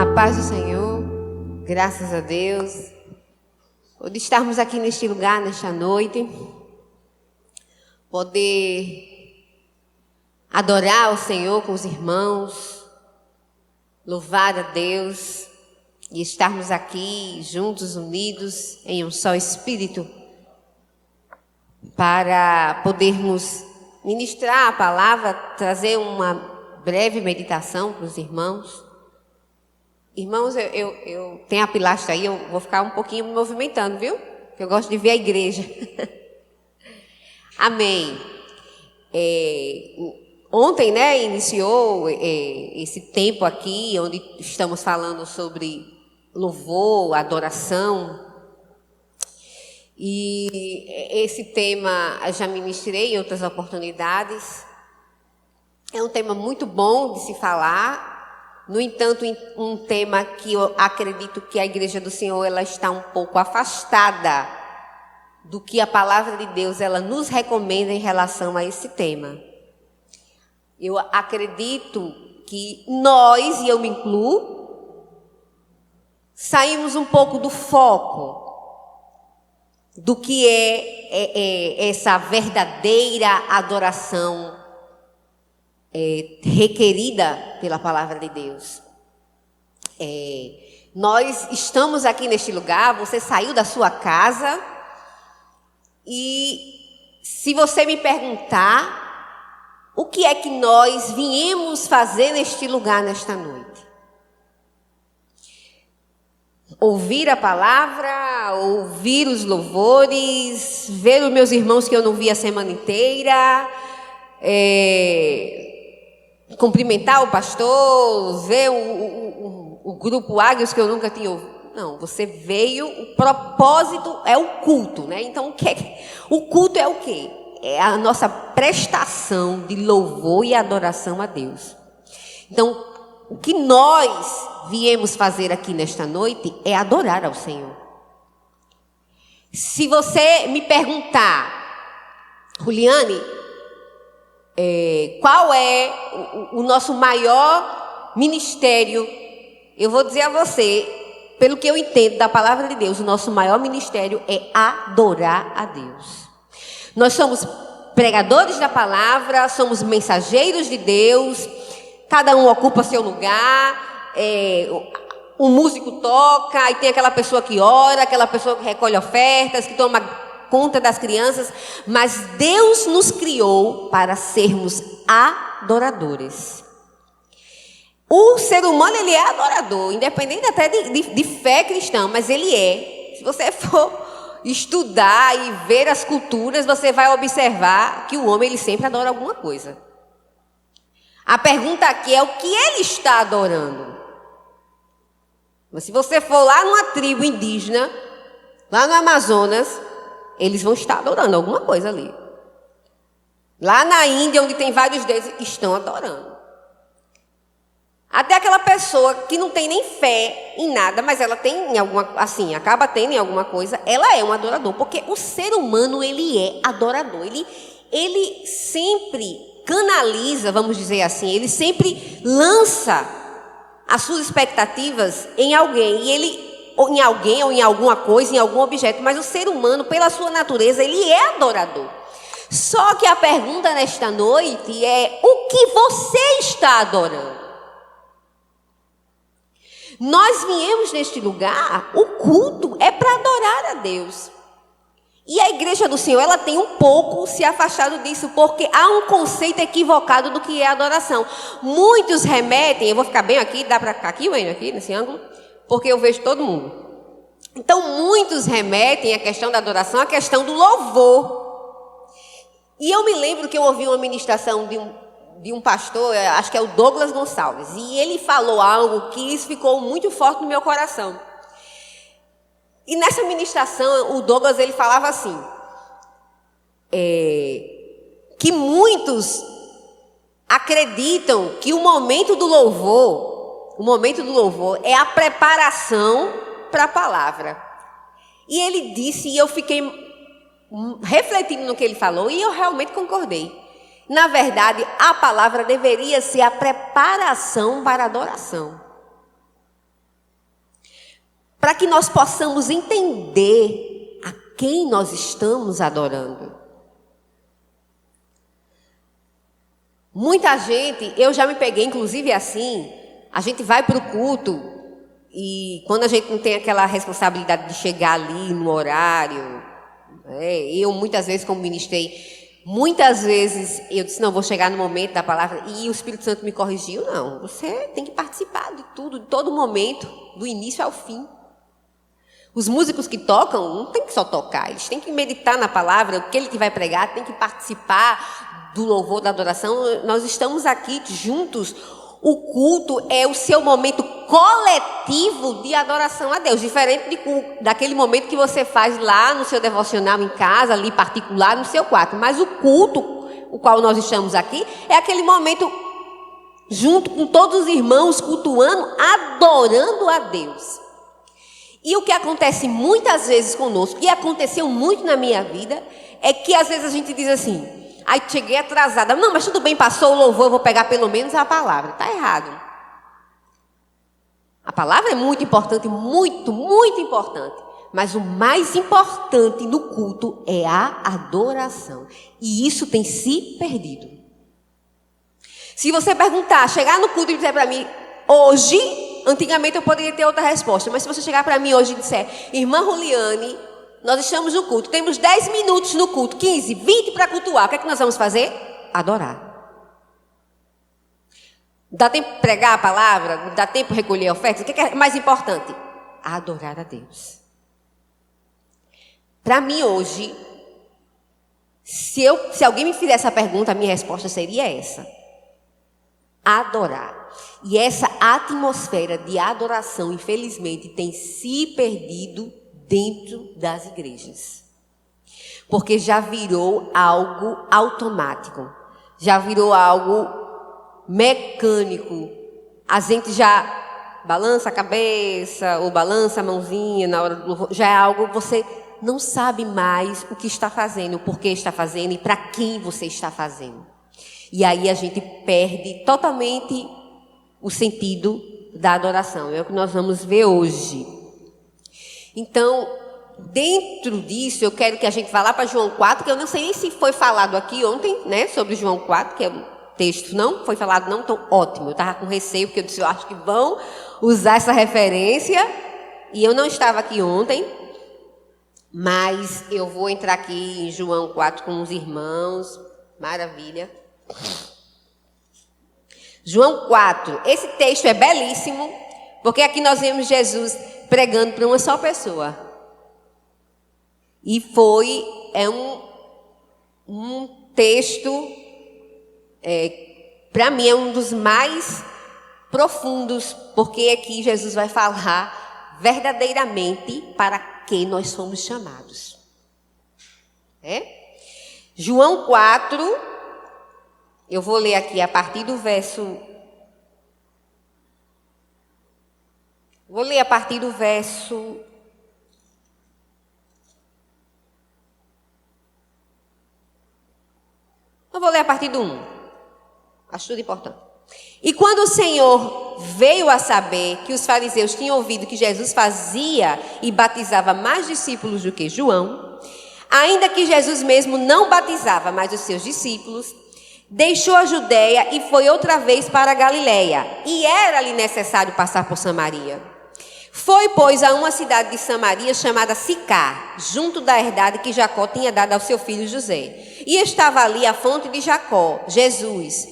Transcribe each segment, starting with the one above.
A paz do Senhor, graças a Deus, por estarmos aqui neste lugar, nesta noite, poder adorar o Senhor com os irmãos, louvar a Deus e estarmos aqui juntos, unidos em um só Espírito, para podermos ministrar a palavra, trazer uma breve meditação para os irmãos. Irmãos, eu tenho a pilastra aí, eu vou ficar um pouquinho me movimentando, viu? Porque eu gosto de ver a igreja. Amém. Ontem, iniciou esse tempo aqui, onde estamos falando sobre louvor, adoração. E esse tema eu já ministrei em outras oportunidades. É um tema muito bom de se falar. No entanto, um tema que eu acredito que a Igreja do Senhor ela está um pouco afastada do que a palavra de Deus ela nos recomenda em relação a esse tema. Eu acredito que nós, e eu me incluo, saímos um pouco do foco do que é essa verdadeira adoração requerida pela palavra de Deus. Nós estamos aqui neste lugar, você saiu da sua casa e se você me perguntar o que é que nós viemos fazer neste lugar nesta noite? Ouvir a palavra, ouvir os louvores, ver os meus irmãos que eu não vi a semana inteira, cumprimentar o pastor, ver o grupo Águios que eu nunca tinha ouvido. Não, você veio, o propósito é o culto, né? Então, o culto é o quê? É a nossa prestação de louvor e adoração a Deus. Então, o que nós viemos fazer aqui nesta noite é adorar ao Senhor. Se você me perguntar, Juliane, qual é o nosso maior ministério? Eu vou dizer a você, pelo que eu entendo da palavra de Deus, o nosso maior ministério é adorar a Deus. Nós somos pregadores da palavra, somos mensageiros de Deus, cada um ocupa seu lugar, o músico toca, e tem aquela pessoa que ora, aquela pessoa que recolhe ofertas, que toma conta das crianças, mas Deus nos criou para sermos adoradores. O ser humano, ele é adorador, independente até de fé cristã, mas ele é. Se você for estudar e ver as culturas, você vai observar que o homem, ele sempre adora alguma coisa. A pergunta aqui é o que ele está adorando. Mas se você for lá numa tribo indígena, lá no Amazonas, eles vão estar adorando alguma coisa ali. Lá na Índia, onde tem vários deuses, estão adorando. Até aquela pessoa que não tem nem fé em nada, mas ela tem em alguma, assim, acaba tendo em alguma coisa, ela é um adorador, porque o ser humano, ele é adorador. Ele sempre canaliza, vamos dizer assim, ele sempre lança as suas expectativas em alguém, e ele ou em alguém, ou em alguma coisa, em algum objeto, mas o ser humano, pela sua natureza, ele é adorador. Só que a pergunta nesta noite é: o que você está adorando? Nós viemos neste lugar, o culto é para adorar a Deus. E a Igreja do Senhor, ela tem um pouco se afastado disso, porque há um conceito equivocado do que é adoração. Muitos remetem, eu vou ficar bem aqui, dá para ficar aqui, Wayne, aqui nesse ângulo, porque eu vejo todo mundo. Então, muitos remetem a questão da adoração à questão do louvor. E eu me lembro que eu ouvi uma ministração de um pastor, acho que é o Douglas Gonçalves, e ele falou algo que isso ficou muito forte no meu coração. E nessa ministração, o Douglas, ele falava assim, que muitos acreditam que o momento do louvor é a preparação para a palavra. E ele disse, e eu fiquei refletindo no que ele falou, e eu realmente concordei. Na verdade, a palavra deveria ser a preparação para a adoração. para que nós possamos entender a quem nós estamos adorando. Muita gente, eu já me peguei, inclusive assim, a gente vai para o culto e quando a gente não tem aquela responsabilidade de chegar ali no horário, eu muitas vezes, como ministrei, muitas vezes eu disse, não, vou chegar no momento da palavra e o Espírito Santo me corrigiu, não, você tem que participar de tudo, de todo momento, do início ao fim. Os músicos que tocam não tem que só tocar, eles têm que meditar na palavra, o que ele que vai pregar, tem que participar do louvor, da adoração. Nós estamos aqui juntos. O culto é o seu momento coletivo de adoração a Deus, diferente daquele momento que você faz lá no seu devocional em casa, ali particular, no seu quarto. Mas o culto, o qual nós estamos aqui, é aquele momento junto com todos os irmãos, cultuando, adorando a Deus. E o que acontece muitas vezes conosco, e aconteceu muito na minha vida, é que às vezes a gente diz assim, aí cheguei atrasada, não, mas tudo bem, passou o louvor, eu vou pegar pelo menos a palavra. Está errado. A palavra é muito importante, muito, muito importante. Mas o mais importante no culto é a adoração. E isso tem se perdido. Se você perguntar, chegar no culto e dizer para mim, hoje, antigamente eu poderia ter outra resposta, mas se você chegar para mim hoje e disser, irmã Juliane, nós estamos no culto, temos 10 minutos no culto, 15, 20 para cultuar, o que é que nós vamos fazer? Adorar. Dá tempo de pregar a palavra? Dá tempo de recolher ofertas? O que é mais importante? Adorar a Deus. Para mim hoje, se alguém me fizer essa pergunta, a minha resposta seria essa. Adorar. E essa atmosfera de adoração, infelizmente, tem se perdido dentro das igrejas. Porque já virou algo automático. Já virou algo mecânico. A gente já balança a cabeça ou balança a mãozinha na hora do louvor. Já é algo que você não sabe mais o que está fazendo, o porquê está fazendo e para quem você está fazendo. E aí a gente perde totalmente o sentido da adoração. É o que nós vamos ver hoje. Então, dentro disso, eu quero que a gente vá lá para João 4, que eu não sei nem se foi falado aqui ontem, né, sobre João 4, que é um texto, não foi falado, não tão ótimo. Eu estava com receio, porque eu disse, eu acho que vão usar essa referência, e eu não estava aqui ontem, mas eu vou entrar aqui em João 4 com os irmãos, maravilha. João 4, esse texto é belíssimo, porque aqui nós vemos Jesus pregando para uma só pessoa. E é um texto, para mim, é um dos mais profundos, porque aqui Jesus vai falar verdadeiramente para que nós fomos chamados. João 4, eu vou ler aqui a partir do verso... Vou ler a partir do verso... Eu vou ler a partir do 1. Acho tudo importante. E quando o Senhor veio a saber que os fariseus tinham ouvido que Jesus fazia e batizava mais discípulos do que João, ainda que Jesus mesmo não batizava mais os seus discípulos, deixou a Judeia e foi outra vez para a Galileia, e era-lhe necessário passar por Samaria. Foi, pois, a uma cidade de Samaria chamada Sicar, junto da herdade que Jacó tinha dado ao seu filho José. E estava ali a fonte de Jacó, Jesus.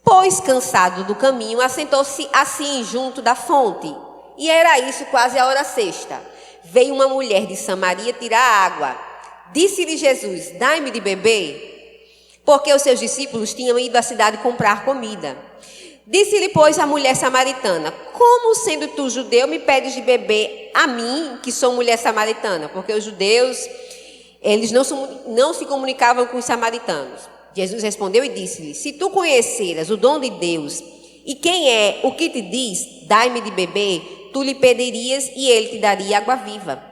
Pois, cansado do caminho, assentou-se assim junto da fonte. E era isso quase a hora sexta. Veio uma mulher de Samaria tirar água. Disse-lhe Jesus, dai-me de beber, porque os seus discípulos tinham ido à cidade comprar comida. Disse-lhe, pois, a mulher samaritana, como sendo tu judeu me pedes de beber a mim, que sou mulher samaritana? Porque os judeus, eles não se comunicavam com os samaritanos. Jesus respondeu e disse-lhe, se tu conheceras o dom de Deus, e quem é o que te diz, dai-me de beber, tu lhe pedirias e ele te daria água viva.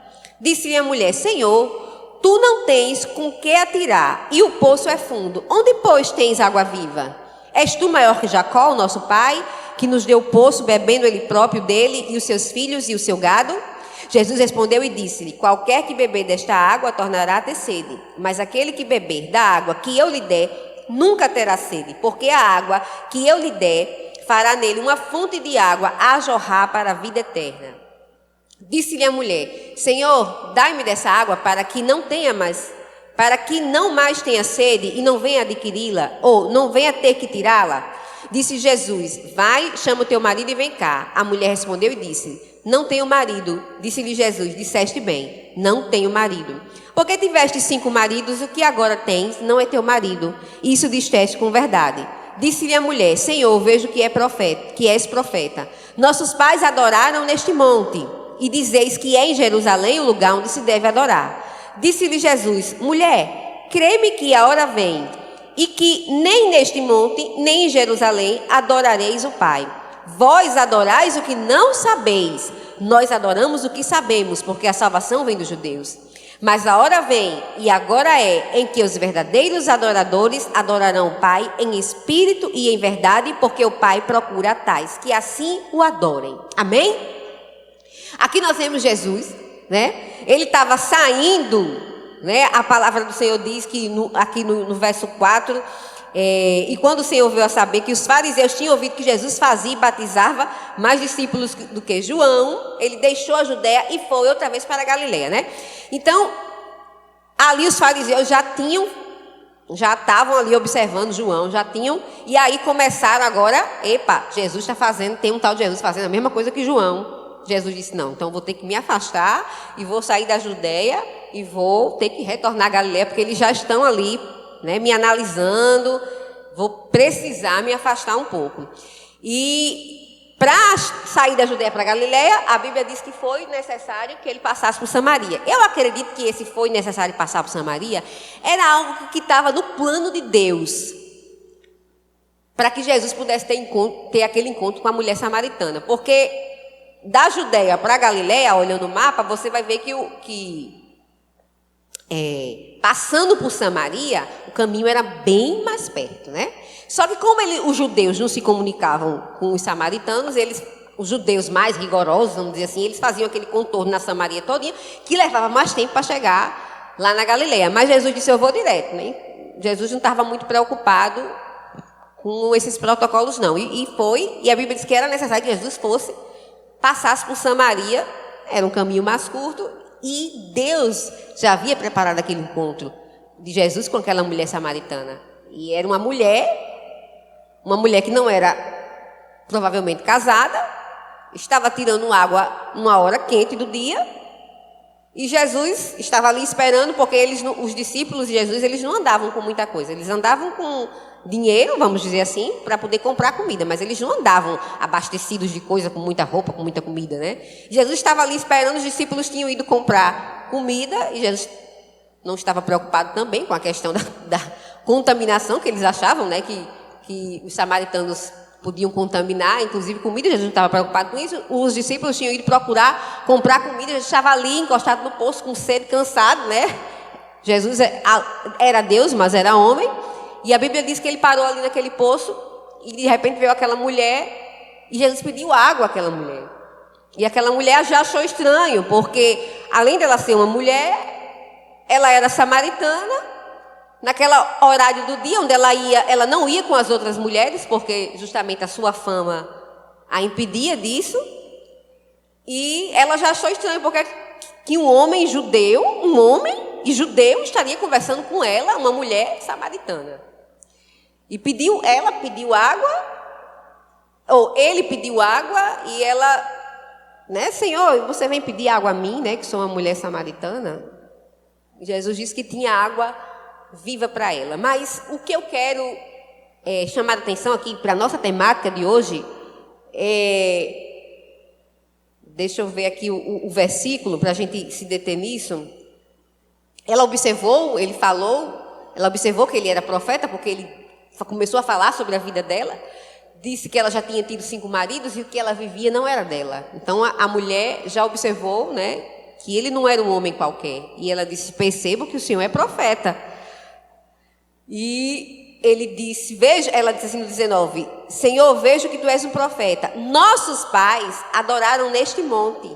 Disse-lhe a mulher, Senhor, tu não tens com que atirar, e o poço é fundo. Onde, pois, tens água viva? És tu maior que Jacó, o nosso pai, que nos deu o poço, bebendo ele próprio dele, e os seus filhos e o seu gado? Jesus respondeu e disse-lhe: qualquer que beber desta água tornará a ter sede, mas aquele que beber da água que eu lhe der nunca terá sede, porque a água que eu lhe der fará nele uma fonte de água a jorrar para a vida eterna. Disse-lhe a mulher: Senhor, dai-me dessa água para que não mais tenha sede e não venha adquiri-la, ou não venha ter que tirá-la. Disse Jesus: vai, chama o teu marido e vem cá. A mulher respondeu e disse: não tenho marido. Disse-lhe Jesus: disseste bem, não tenho marido. Porque tiveste 5 maridos, o que agora tens não é teu marido. Isso disseste com verdade. Disse-lhe a mulher: Senhor, vejo que és profeta. Nossos pais adoraram neste monte, e dizeis que é em Jerusalém o lugar onde se deve adorar. Disse-lhe Jesus: mulher, crê-me que a hora vem, e que nem neste monte, nem em Jerusalém adorareis o Pai. Vós adorais o que não sabeis, nós adoramos o que sabemos, porque a salvação vem dos judeus. Mas a hora vem, e agora é, em que os verdadeiros adoradores adorarão o Pai em espírito e em verdade, porque o Pai procura tais que assim o adorem. Amém? Aqui nós vemos Jesus, né? Ele estava saindo, né? A palavra do Senhor diz que aqui no verso 4, e quando o Senhor veio a saber que os fariseus tinham ouvido que Jesus fazia e batizava mais discípulos do que João, ele deixou a Judeia e foi outra vez para a Galileia, né? Então, ali os fariseus já estavam ali observando João, e aí começaram agora, Jesus está fazendo, tem um tal de Jesus fazendo a mesma coisa que João. Jesus disse: não, então vou ter que me afastar e vou sair da Judeia e vou ter que retornar à Galileia, porque eles já estão ali, né, me analisando, vou precisar me afastar um pouco. E para sair da Judeia para a Galileia, a Bíblia diz que foi necessário que ele passasse por Samaria. Eu acredito que esse foi necessário passar por Samaria era algo que estava no plano de Deus, para que Jesus pudesse ter aquele encontro com a mulher samaritana, porque da Judeia para a Galileia, olhando o mapa, você vai ver passando por Samaria, o caminho era bem mais perto, né? Só que como os judeus não se comunicavam com os samaritanos, os judeus mais rigorosos, vamos dizer assim, eles faziam aquele contorno na Samaria todinha, que levava mais tempo para chegar lá na Galileia. Mas Jesus disse: eu vou direto, né? Jesus não estava muito preocupado com esses protocolos, não. E a Bíblia diz que era necessário que Jesus passasse por Samaria, era um caminho mais curto, e Deus já havia preparado aquele encontro de Jesus com aquela mulher samaritana. E era uma mulher que não era provavelmente casada, estava tirando água numa hora quente do dia, e Jesus estava ali esperando, porque os discípulos de Jesus, eles não andavam com muita coisa, eles andavam com dinheiro, vamos dizer assim, para poder comprar comida, mas eles não andavam abastecidos de coisa, com muita roupa, com muita comida, né? Jesus estava ali esperando, os discípulos tinham ido comprar comida, e Jesus não estava preocupado também com a questão da contaminação, que eles achavam, né, que os samaritanos podiam contaminar, inclusive comida. Jesus não estava preocupado com isso. Os discípulos tinham ido comprar comida, Jesus estava ali encostado no poço, com sede, cansado, né? Jesus era Deus, mas era homem. E a Bíblia diz que ele parou ali naquele poço e de repente veio aquela mulher e Jesus pediu água àquela mulher. E aquela mulher já achou estranho, porque além dela ser uma mulher, ela era samaritana. Naquele horário do dia onde ela não ia com as outras mulheres, porque justamente a sua fama a impedia disso. E ela já achou estranho, porque que um homem judeu estaria conversando com ela, uma mulher samaritana. E ela pediu água, ou ele pediu água, e ela, né, Senhor, você vem pedir água a mim, né, que sou uma mulher samaritana? Jesus disse que tinha água viva para ela. Mas o que eu quero chamar a atenção aqui para a nossa temática de hoje deixa eu ver aqui o versículo para a gente se deter nisso. Ela observou que ele era profeta, porque ele começou a falar sobre a vida dela, disse que ela já tinha tido 5 maridos e o que ela vivia não era dela. Então a mulher já observou, né, que ele não era um homem qualquer. E ela disse: percebo que o Senhor é profeta. E ele disse, ela disse assim no 19: Senhor, vejo que tu és um profeta. Nossos pais adoraram neste monte,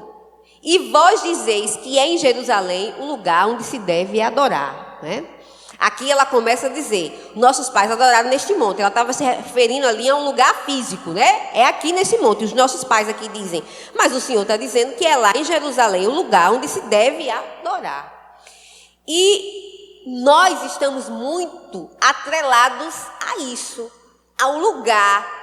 E vós dizeis que é em Jerusalém o lugar onde se deve adorar, né? Aqui ela começa a dizer, nossos pais adoraram neste monte. Ela estava se referindo ali a um lugar físico, né? É aqui nesse monte. Os nossos pais aqui dizem, mas o Senhor está dizendo que é lá em Jerusalém o lugar onde se deve adorar. E nós estamos muito atrelados a isso, ao lugar,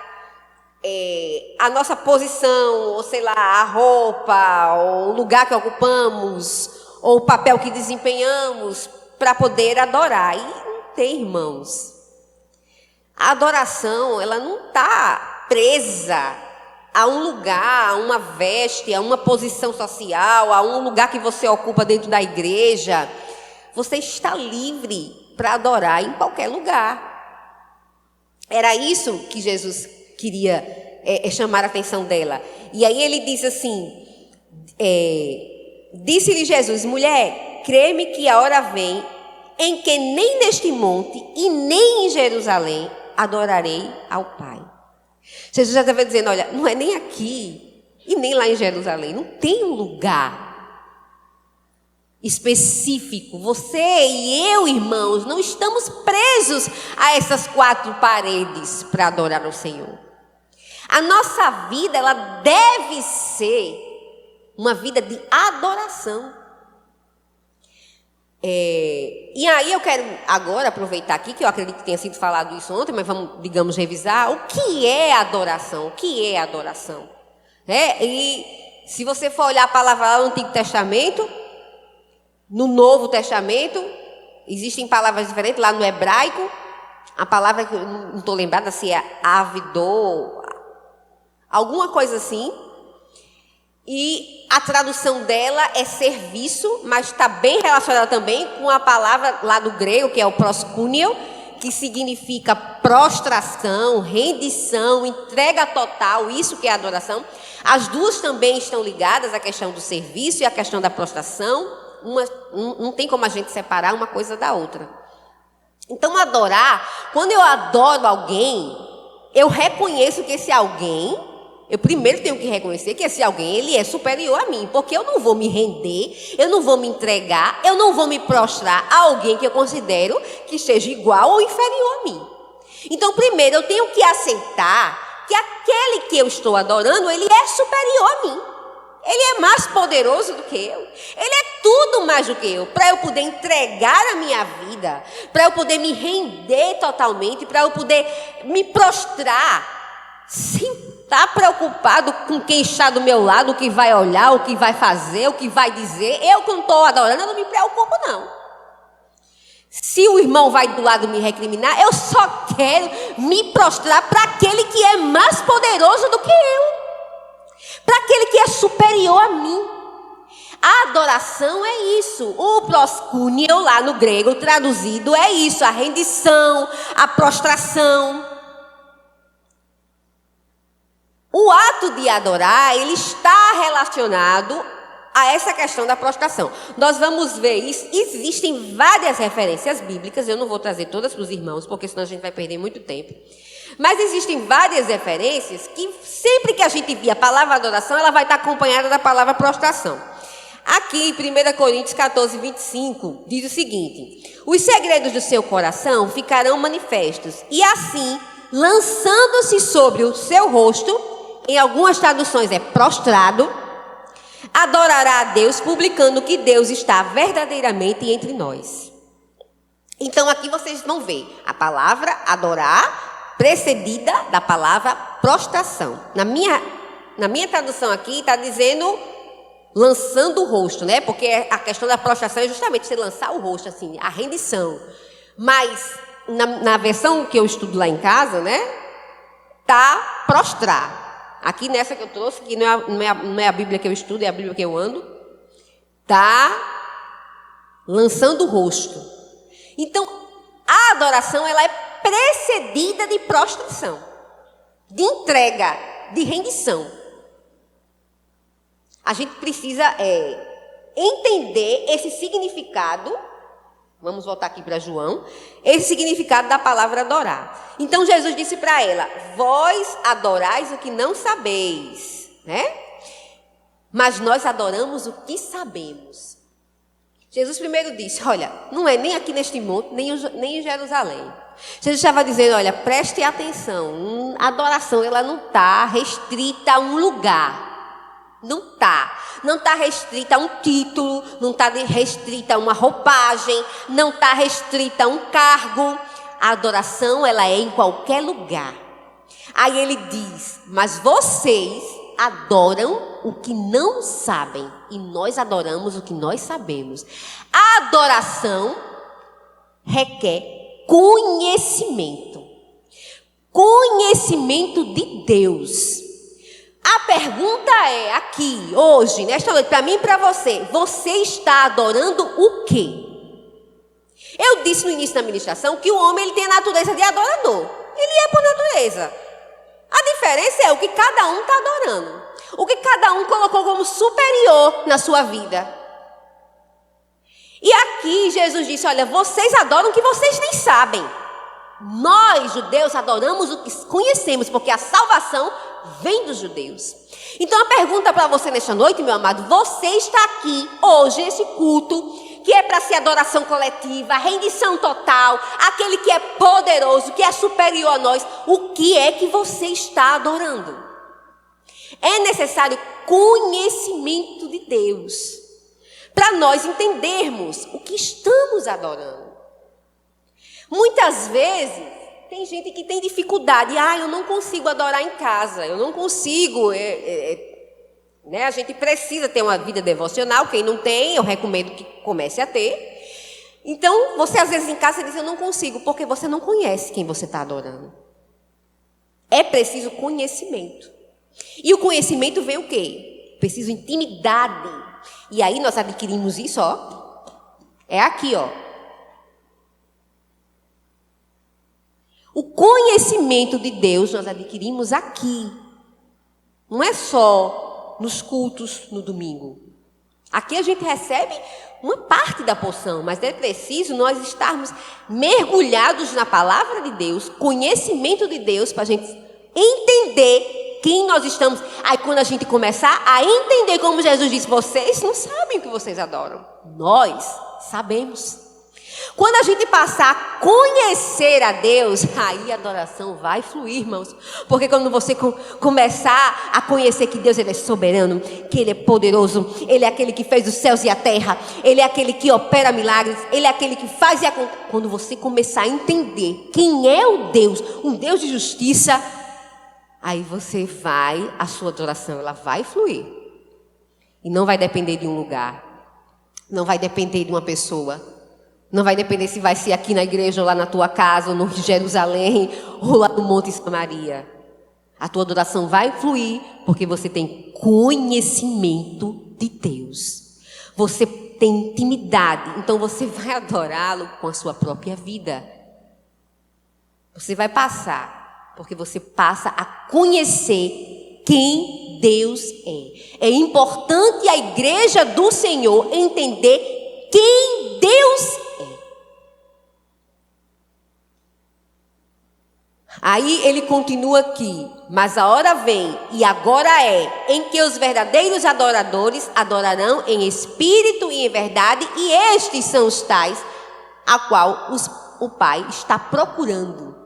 a nossa posição, ou sei lá, a roupa, ou o lugar que ocupamos, ou o papel que desempenhamos, para poder adorar. E não tem, irmãos. A adoração, ela não está presa a um lugar, a uma veste, a uma posição social, a um lugar que você ocupa dentro da igreja. Você está livre para adorar em qualquer lugar. Era isso que Jesus queria chamar a atenção dela. E aí ele diz assim, disse-lhe Jesus, mulher, crê-me que a hora vem em que nem neste monte e nem em Jerusalém adorarei ao Pai. Jesus já estava dizendo, olha, não é nem aqui e nem lá em Jerusalém, não tem um lugar específico. Você e eu, irmãos, não estamos presos a essas 4 paredes para adorar ao Senhor. A nossa vida, ela deve ser uma vida de adoração. E aí eu quero agora aproveitar aqui, que eu acredito que tenha sido falado isso ontem, mas vamos, digamos, revisar. O que é adoração? O que é adoração? E se você for olhar a palavra lá no Antigo Testamento, no Novo Testamento, existem palavras diferentes. Lá no hebraico, a palavra que eu não estou lembrada se é avidô, alguma coisa assim. E a tradução dela é serviço, mas está bem relacionada também com a palavra lá do grego, que é o proskuneo, que significa prostração, rendição, entrega total, isso que é adoração. As duas também estão ligadas à questão do serviço e à questão da prostração. Não tem como a gente separar uma coisa da outra. Então, adorar, quando eu adoro alguém, eu reconheço que esse alguém... Eu primeiro tenho que reconhecer que esse alguém, ele é superior a mim, porque eu não vou me render, eu não vou me entregar, eu não vou me prostrar a alguém que eu considero que seja igual ou inferior a mim. Então, primeiro, eu tenho que aceitar que aquele que eu estou adorando, ele é superior a mim. Ele é mais poderoso do que eu. Ele é tudo mais do que eu, para eu poder entregar a minha vida, para eu poder me render totalmente, para eu poder me prostrar, sim. Está preocupado com quem está do meu lado, o que vai olhar, o que vai fazer, o que vai dizer. Eu que não estou adorando, eu não me preocupo, não. Se o irmão vai do lado me recriminar, eu só quero me prostrar para aquele que é mais poderoso do que eu. Para aquele que é superior a mim. A adoração é isso. O proskuneo, lá no grego, traduzido, é isso. A rendição, a prostração. O ato de adorar, ele está relacionado a essa questão da prostração. Nós vamos ver isso. Existem várias referências bíblicas, eu não vou trazer todas para os irmãos, porque senão a gente vai perder muito tempo. Mas existem várias referências que sempre que a gente vê a palavra adoração, ela vai estar acompanhada da palavra prostração. Aqui, em 1 Coríntios 14, 25, diz o seguinte: os segredos do seu coração ficarão manifestos, e assim, lançando-se sobre o seu rosto, em algumas traduções é prostrado, adorará a Deus, publicando que Deus está verdadeiramente entre nós. Então aqui vocês vão ver a palavra adorar precedida da palavra prostração. Na minha tradução aqui está dizendo lançando o rosto, né? Porque a questão da prostração é justamente você lançar o rosto, assim, a rendição. Mas na versão que eu estudo lá em casa, né? Tá prostrar. Aqui nessa que eu trouxe, que não é a Bíblia que eu estudo, é a Bíblia que eu ando, está lançando o rosto. Então, a adoração, ela é precedida de prostração, de entrega, de rendição. A gente precisa entender esse significado. Vamos voltar aqui para João. Esse significado da palavra adorar. Então Jesus disse para ela: vós adorais o que não sabeis, né? mas nós adoramos o que sabemos. Jesus primeiro disse, olha, não é nem aqui neste monte, nem em Jerusalém. Jesus estava dizendo, olha, preste atenção, a adoração ela não está restrita a um lugar. Não está restrita a um título, não está restrita a uma roupagem, não está restrita a um cargo. A adoração ela é em qualquer lugar. Aí ele diz, mas vocês adoram o que não sabem e nós adoramos o que nós sabemos. A adoração requer conhecimento. Conhecimento de Deus. A pergunta é aqui, hoje, nesta noite, para mim e para você, você está adorando o quê? Eu disse no início da ministração que o homem ele tem a natureza de adorador. Ele é por natureza. A diferença é o que cada um está adorando. O que cada um colocou como superior na sua vida. E aqui Jesus disse, olha, vocês adoram o que vocês nem sabem. Nós, judeus, adoramos o que conhecemos, porque a salvação vem dos judeus. Então a pergunta para você nesta noite, meu amado, você está aqui hoje, nesse culto, que é para ser adoração coletiva, rendição total, aquele que é poderoso, que é superior a nós, o que é que você está adorando? É necessário conhecimento de Deus, para nós entendermos o que estamos adorando. Muitas vezes, tem gente que tem dificuldade, eu não consigo adorar em casa, eu não consigo, né? A gente precisa ter uma vida devocional, quem não tem, eu recomendo que comece a ter. Então, você às vezes em casa diz, eu não consigo, porque você não conhece quem você está adorando. É preciso conhecimento. E o conhecimento vem o quê? Preciso intimidade. E aí nós adquirimos isso, ó. É aqui, ó. O conhecimento de Deus nós adquirimos aqui. Não é só nos cultos no domingo. Aqui a gente recebe uma parte da porção, mas é preciso nós estarmos mergulhados na palavra de Deus, conhecimento de Deus, para a gente entender quem nós estamos. Aí quando a gente começar a entender, como Jesus disse, vocês não sabem o que vocês adoram. Nós sabemos. Quando a gente passar a conhecer a Deus, aí a adoração vai fluir, irmãos. Porque quando você começar a conhecer que Deus ele é soberano, que Ele é poderoso, Ele é aquele que fez os céus e a terra, Ele é aquele que opera milagres, Ele é aquele que faz e acontece. Quando você começar a entender quem é o Deus, um Deus de justiça, aí a sua adoração ela vai fluir. E não vai depender de um lugar, não vai depender de uma pessoa. Não vai depender se vai ser aqui na igreja, ou lá na tua casa, ou no Jerusalém, ou lá no Monte Samaria. A tua adoração vai fluir porque você tem conhecimento de Deus. Você tem intimidade, então você vai adorá-lo com a sua própria vida. Você vai passar, porque você passa a conhecer quem Deus é. É importante a igreja do Senhor entender quem Deus é. Aí ele continua aqui, mas a hora vem, e agora é, em que os verdadeiros adoradores adorarão em espírito e em verdade, e estes são os tais, a qual o Pai está procurando.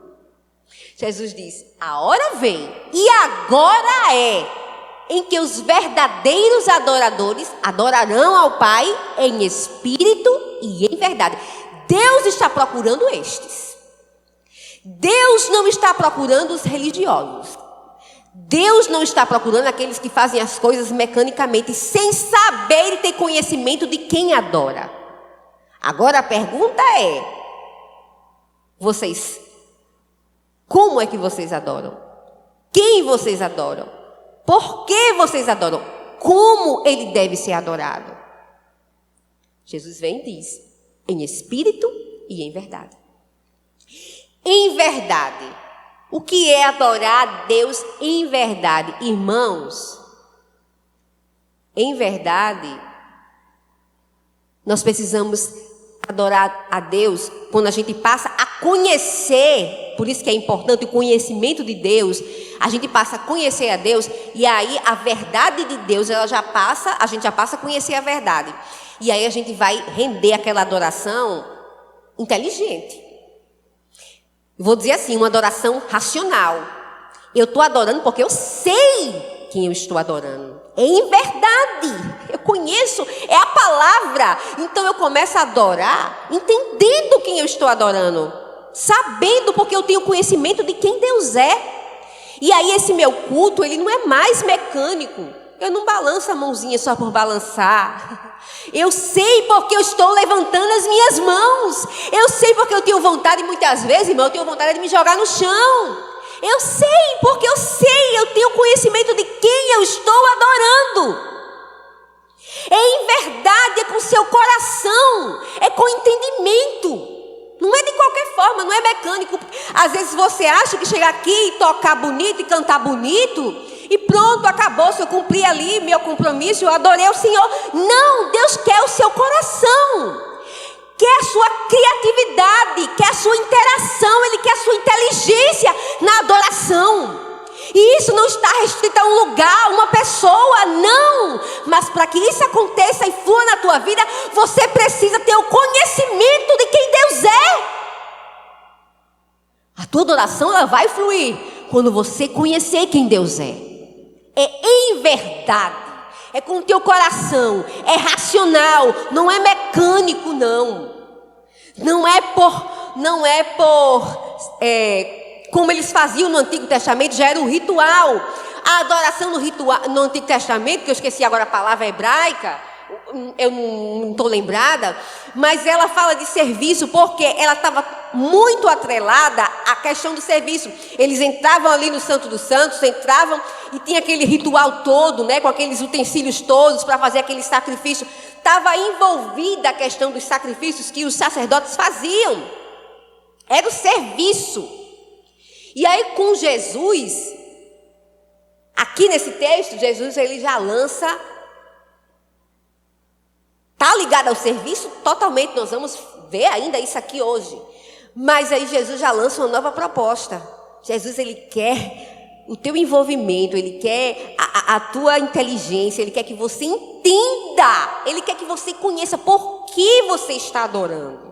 Jesus diz, a hora vem, e agora é, em que os verdadeiros adoradores adorarão ao Pai em espírito e em verdade. Deus está procurando estes. Deus não está procurando os religiosos. Deus não está procurando aqueles que fazem as coisas mecanicamente, sem saber e ter conhecimento de quem adora. Agora a pergunta é, como é que vocês adoram? Quem vocês adoram? Por que vocês adoram? Como ele deve ser adorado? Jesus vem e diz, em espírito e em verdade. Em verdade. O que é adorar a Deus em verdade? Irmãos, em verdade, nós precisamos adorar a Deus, quando a gente passa a conhecer, por isso que é importante o conhecimento de Deus, a gente passa a conhecer a Deus, e aí a verdade de Deus, a gente já passa a conhecer a verdade. E aí a gente vai render aquela adoração inteligente. Vou dizer assim, uma adoração racional. Eu estou adorando porque eu sei quem eu estou adorando. É em verdade. Eu conheço, é a palavra. Então eu começo a adorar entendendo quem eu estou adorando. Sabendo, porque eu tenho conhecimento de quem Deus é. E aí esse meu culto, ele não é mais mecânico. Eu não balanço a mãozinha só por balançar. Eu sei porque eu estou levantando as minhas mãos. Eu sei porque eu tenho vontade, muitas vezes, irmão, eu tenho vontade de me jogar no chão. Eu sei porque eu tenho conhecimento de quem eu estou adorando. É em verdade, é com seu coração, é com entendimento. Não é de qualquer forma, não é mecânico. Às vezes você acha que chegar aqui e tocar bonito e cantar bonito e pronto, acabou, se eu cumpri ali meu compromisso, eu adorei o Senhor. Não, Deus quer o seu coração. Quer a sua criatividade, quer a sua interação, Ele quer a sua inteligência na adoração. E isso não está restrito a um lugar, uma pessoa, não. Mas para que isso aconteça e flua na tua vida, você precisa ter o conhecimento de quem Deus é. A tua adoração, ela vai fluir quando você conhecer quem Deus é. É em verdade, é com o teu coração, é racional, não é mecânico, não. Não é por como eles faziam no Antigo Testamento, já era um ritual. A adoração no Antigo Testamento, que eu esqueci agora a palavra hebraica, eu não estou lembrada, mas ela fala de serviço porque ela estava muito atrelada à questão do serviço. Eles entravam ali no Santo dos Santos, entravam e tinha aquele ritual todo, né, com aqueles utensílios todos para fazer aquele sacrifício. Estava envolvida a questão dos sacrifícios que os sacerdotes faziam. Era o serviço. E aí com Jesus, aqui nesse texto, Jesus ele já lança, está ligado ao serviço totalmente, nós vamos ver ainda isso aqui hoje. Mas aí Jesus já lança uma nova proposta. Jesus ele quer o teu envolvimento, ele quer a tua inteligência, ele quer que você entenda, ele quer que você conheça por que você está adorando.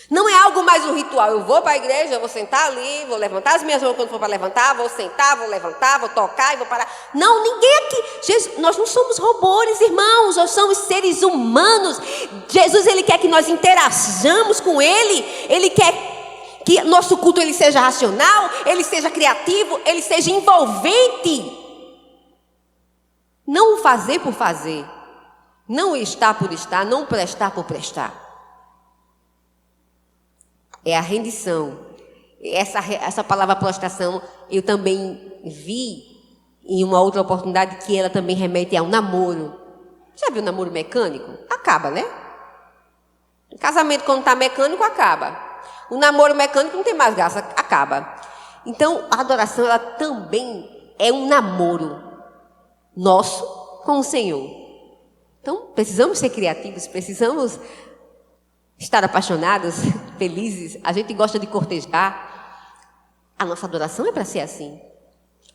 Não é algo mais um ritual. Eu vou para a igreja, eu vou sentar ali, vou levantar as minhas mãos quando for para levantar, vou sentar, vou levantar, vou tocar e vou parar. Não, ninguém aqui. Jesus, nós não somos robôs, irmãos, nós somos seres humanos. Jesus, ele quer que nós interajamos com ele. Ele quer que nosso culto ele seja racional, ele seja criativo, ele seja envolvente. Não fazer por fazer, não estar por estar, não prestar por prestar. É a rendição. Essa palavra prostração, eu também vi em uma outra oportunidade que ela também remete a um namoro. Já viu namoro mecânico? Acaba, né? O casamento, quando está mecânico, acaba. O namoro mecânico não tem mais graça, acaba. Então, a adoração, ela também é um namoro nosso com o Senhor. Então, precisamos ser criativos, precisamos estar apaixonados, felizes. A gente gosta de cortejar. A nossa adoração é para ser assim.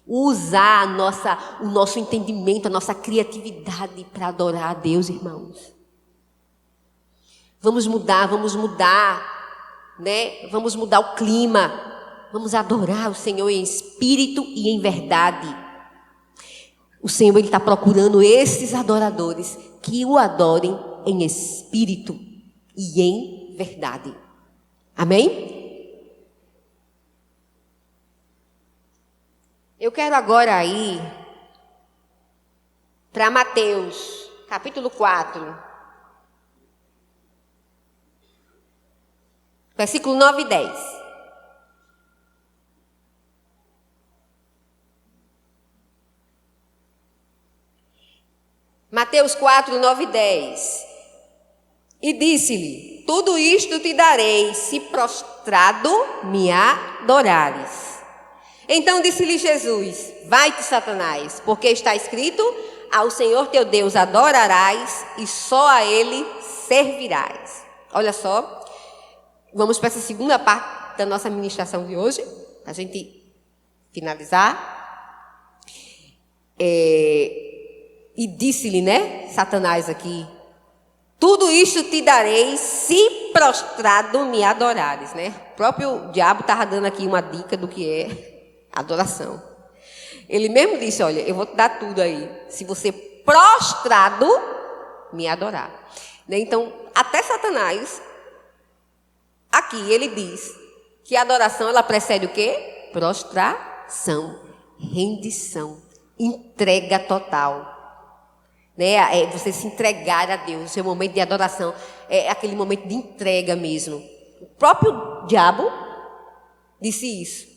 Usar o nosso entendimento, a nossa criatividade para adorar a Deus, irmãos. Vamos mudar, né? Vamos mudar o clima. Vamos adorar o Senhor em espírito e em verdade. O Senhor ele está procurando esses adoradores que o adorem em espírito e em verdade. Amém? Eu quero agora ir para Mateus, capítulo 4, versículo 9 e 10. Mateus 4, 9 e 10. E disse-lhe: tudo isto te darei, se prostrado me adorares. Então disse-lhe Jesus: vai-te, Satanás, porque está escrito: ao Senhor teu Deus adorarás e só a Ele servirás. olha só, vamos para essa segunda parte da nossa ministração de hoje, para a gente finalizar. E disse-lhe, né, Satanás aqui, tudo isto te darei se prostrado me adorares, né? O próprio diabo estava dando aqui uma dica do que é adoração. Ele mesmo disse, olha, eu vou te dar tudo aí, se você prostrado me adorar. Né? Então, até Satanás, aqui ele diz que a adoração, ela precede o quê? Prostração, rendição, entrega total. Né? É você se entregar a Deus. O seu momento de adoração é aquele momento de entrega mesmo. O próprio diabo disse isso.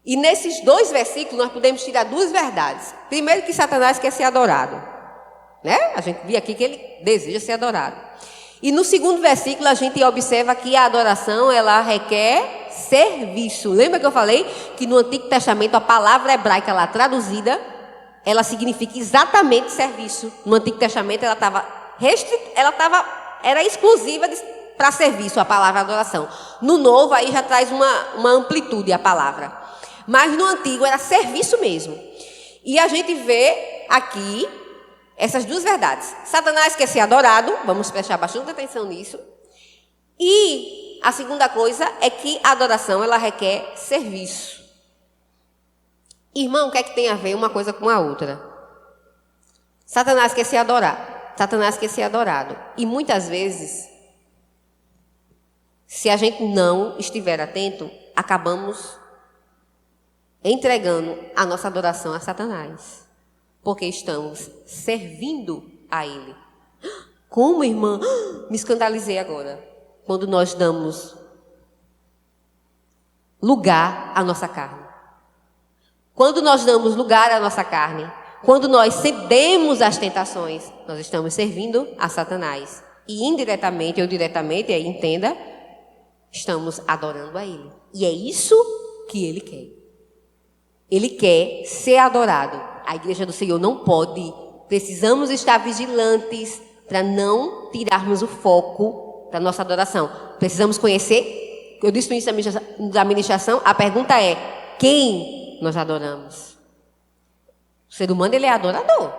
E nesses 2 versículos nós podemos tirar 2 verdades. Primeiro, que Satanás quer ser adorado. Né? A gente viu aqui que ele deseja ser adorado. E no segundo versículo a gente observa que a adoração, ela requer serviço. Lembra que eu falei que no Antigo Testamento a palavra hebraica lá traduzida, ela significa exatamente serviço. No Antigo Testamento ela era exclusiva para serviço, a palavra adoração. No Novo aí já traz uma amplitude a palavra. Mas no Antigo era serviço mesmo. E a gente vê aqui essas 2 verdades. Satanás quer ser adorado, vamos prestar bastante atenção nisso. E a segunda coisa é que a adoração, ela requer serviço. Irmão, o que é que tem a ver uma coisa com a outra? Satanás quer ser adorado. Satanás quer ser adorado. E muitas vezes, se a gente não estiver atento, acabamos entregando a nossa adoração a Satanás. Porque estamos servindo a ele. Como, irmã? Me escandalizei agora. Quando nós damos lugar à nossa carne. Quando nós damos lugar à nossa carne, quando nós cedemos às tentações, nós estamos servindo a Satanás. E indiretamente ou diretamente, aí entenda, estamos adorando a ele. E é isso que ele quer. Ele quer ser adorado. A igreja do Senhor não pode. Precisamos estar vigilantes para não tirarmos o foco da nossa adoração. Precisamos conhecer. Eu disse no início da ministração, a pergunta é: quem nós adoramos? O ser humano, ele é adorador.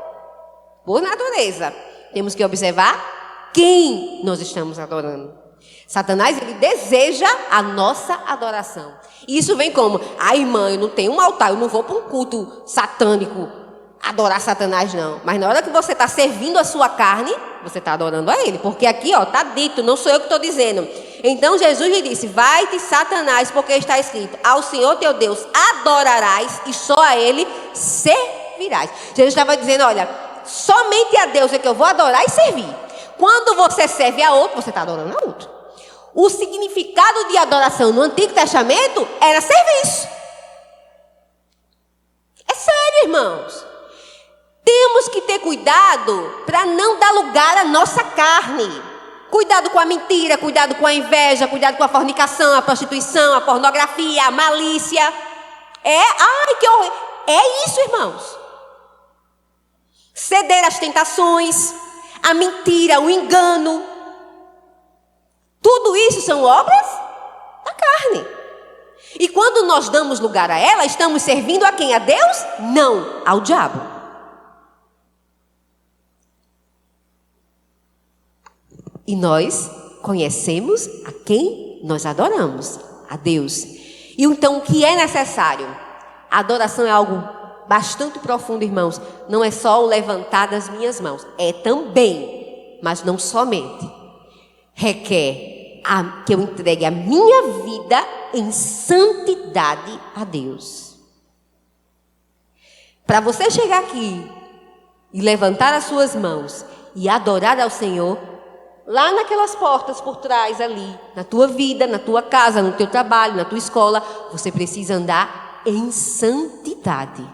Por natureza. Temos que observar quem nós estamos adorando. Satanás, ele deseja a nossa adoração. E isso vem como? Ai, irmã, eu não tenho um altar, eu não vou para um culto satânico adorar Satanás, não. Mas na hora que você está servindo a sua carne, você está adorando a ele. Porque aqui, ó, está dito, não sou eu que estou dizendo. Então Jesus lhe disse: vai-te, Satanás, porque está escrito: ao Senhor teu Deus adorarás e só a ele servirás. Jesus estava dizendo: olha, somente a Deus é que eu vou adorar e servir. Quando você serve a outro, você está adorando a outro. O significado de adoração no Antigo Testamento era serviço. É sério, irmãos. Temos que ter cuidado para não dar lugar à nossa carne. Cuidado com a mentira, cuidado com a inveja, cuidado com a fornicação, a prostituição, a pornografia, a malícia. Ai, que horror. É isso, irmãos. Ceder às tentações, a mentira, o engano. Tudo isso são obras da carne. E quando nós damos lugar a ela, estamos servindo a quem? A Deus? Não, ao diabo. E nós conhecemos a quem nós adoramos, a Deus. E então o que é necessário? A adoração é algo bastante profundo, irmãos. Não é só o levantar das minhas mãos. É também, mas não somente. Requer que eu entregue a minha vida em santidade a Deus. Para você chegar aqui e levantar as suas mãos e adorar ao Senhor, lá naquelas portas por trás ali, na tua vida, na tua casa, no teu trabalho, na tua escola, você precisa andar em santidade.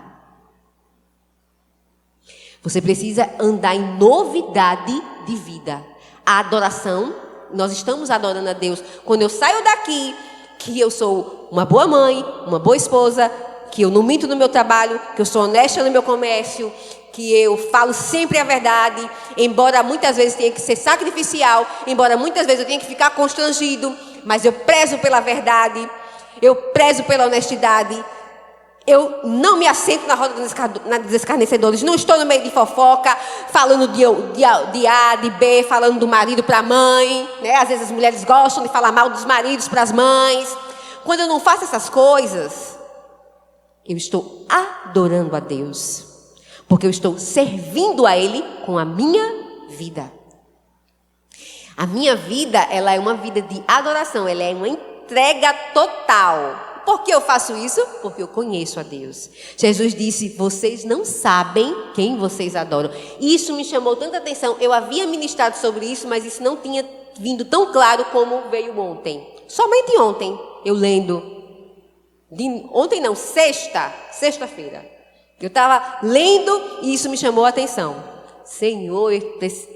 Você precisa andar em novidade de vida. A adoração, nós estamos adorando a Deus. Quando eu saio daqui, que eu sou uma boa mãe, uma boa esposa, que eu não minto no meu trabalho, que eu sou honesta no meu comércio, que eu falo sempre a verdade, embora muitas vezes tenha que ser sacrificial, embora muitas vezes eu tenha que ficar constrangido, mas eu prezo pela verdade, eu prezo pela honestidade. Eu não me assento na roda dos escarnecedores, não estou no meio de fofoca, falando de A, de B, falando do marido para a mãe, né? Às vezes as mulheres gostam de falar mal dos maridos para as mães. Quando eu não faço essas coisas, eu estou adorando a Deus, porque eu estou servindo a Ele com a minha vida. A minha vida, ela é uma vida de adoração, ela é uma entrega total. Por que eu faço isso? Porque eu conheço a Deus. Jesus disse, vocês não sabem quem vocês adoram. Isso me chamou tanta atenção. Eu havia ministrado sobre isso, mas isso não tinha vindo tão claro como veio ontem. Somente ontem, eu lendo. Ontem não, sexta-feira. Eu estava lendo e isso me chamou a atenção. Senhor,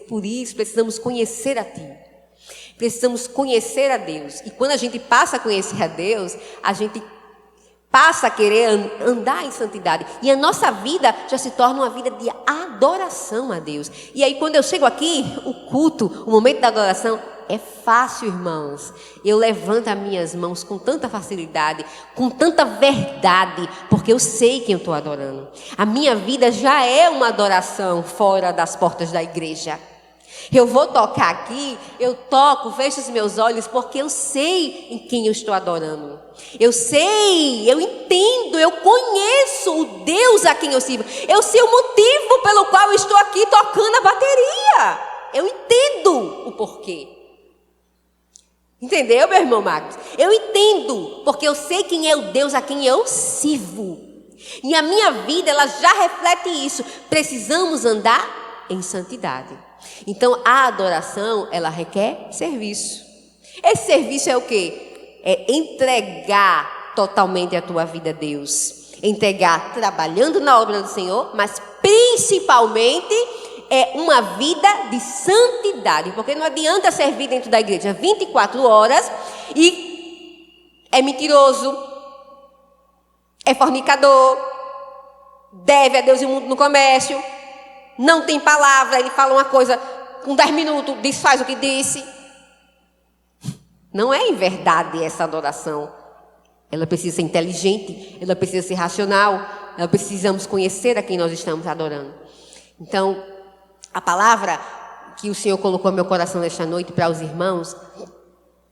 por isso precisamos conhecer a Ti. Precisamos conhecer a Deus. E quando a gente passa a conhecer a Deus, a gente passa a querer andar em santidade. E a nossa vida já se torna uma vida de adoração a Deus. E aí quando eu chego aqui, o culto, o momento da adoração, é fácil, irmãos. Eu levanto as minhas mãos com tanta facilidade, com tanta verdade, porque eu sei quem eu estou adorando. A minha vida já é uma adoração fora das portas da igreja. Eu vou tocar aqui, eu toco, fecho os meus olhos, porque eu sei em quem eu estou adorando. Eu sei, eu entendo, eu conheço o Deus a quem eu sirvo. Eu sei o motivo pelo qual eu estou aqui tocando a bateria. Eu entendo o porquê. Entendeu, meu irmão Marcos? Eu entendo, porque eu sei quem é o Deus a quem eu sirvo. E a minha vida, ela já reflete isso. Precisamos andar em santidade. Então, a adoração, ela requer serviço. Esse serviço é o quê? É entregar totalmente a tua vida a Deus. Entregar trabalhando na obra do Senhor, mas principalmente é uma vida de santidade. Porque não adianta servir dentro da igreja 24 horas e é mentiroso, é fornicador, deve a Deus e o mundo no comércio, não tem palavra, ele fala uma coisa, com 10 minutos, desfaz o que disse. Não é em verdade essa adoração. Ela precisa ser inteligente, ela precisa ser racional, ela precisamos conhecer a quem nós estamos adorando. Então, a palavra que o Senhor colocou no meu coração nesta noite para os irmãos,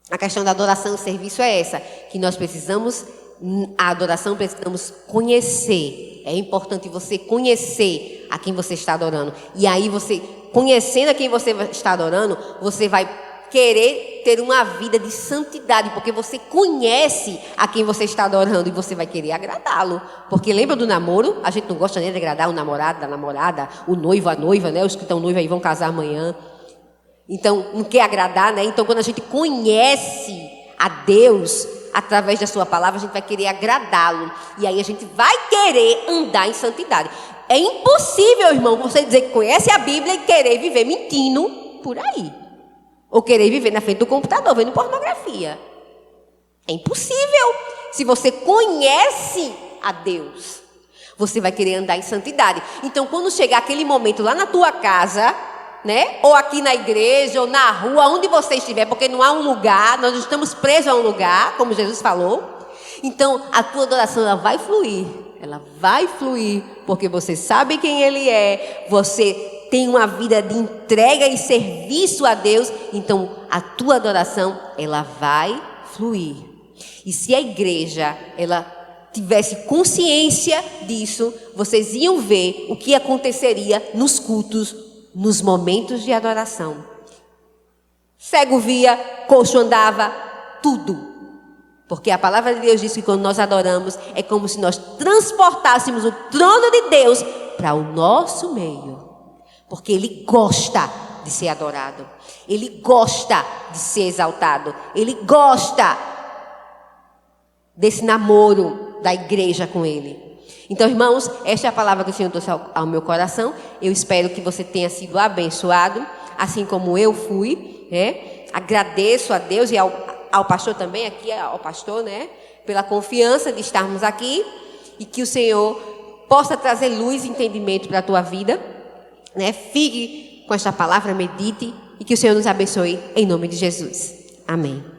a questão da adoração e serviço é essa, que nós precisamos, a adoração precisamos conhecer. É importante você conhecer a quem você está adorando. E aí você, conhecendo a quem você está adorando, você vai querer ter uma vida de santidade, porque você conhece a quem você está adorando e você vai querer agradá-lo. Porque lembra do namoro? A gente não gosta nem de agradar o namorado, da namorada, o noivo, a noiva, né? Os que estão noivos aí vão casar amanhã. Então, não quer agradar, né? Então, quando a gente conhece a Deus através da sua palavra, a gente vai querer agradá-lo. E aí a gente vai querer andar em santidade. É impossível, irmão, você dizer que conhece a Bíblia e querer viver mentindo por aí. Ou querer viver na frente do computador, vendo pornografia. É impossível. Se você conhece a Deus, você vai querer andar em santidade. Então, quando chegar aquele momento lá na tua casa, né? Ou aqui na igreja, ou na rua, onde você estiver, porque não há um lugar, nós estamos presos a um lugar, como Jesus falou. Então, a tua adoração, ela vai fluir. Ela vai fluir, porque você sabe quem Ele é, você tem uma vida de entrega e serviço a Deus, então a tua adoração, ela vai fluir. E se a igreja, ela tivesse consciência disso, vocês iam ver o que aconteceria nos cultos, nos momentos de adoração. Cego via, coxo andava, tudo. Porque a palavra de Deus diz que quando nós adoramos, é como se nós transportássemos o trono de Deus para o nosso meio. Porque Ele gosta de ser adorado. Ele gosta de ser exaltado. Ele gosta desse namoro da igreja com Ele. Então, irmãos, esta é a palavra que o Senhor trouxe ao meu coração. Eu espero que você tenha sido abençoado, assim como eu fui, né? Agradeço a Deus e ao pastor também, aqui ao pastor, né? Pela confiança de estarmos aqui. e que o Senhor possa trazer luz e entendimento para a tua vida, né? Fique com esta palavra, medite e que o Senhor nos abençoe em nome de Jesus. Amém.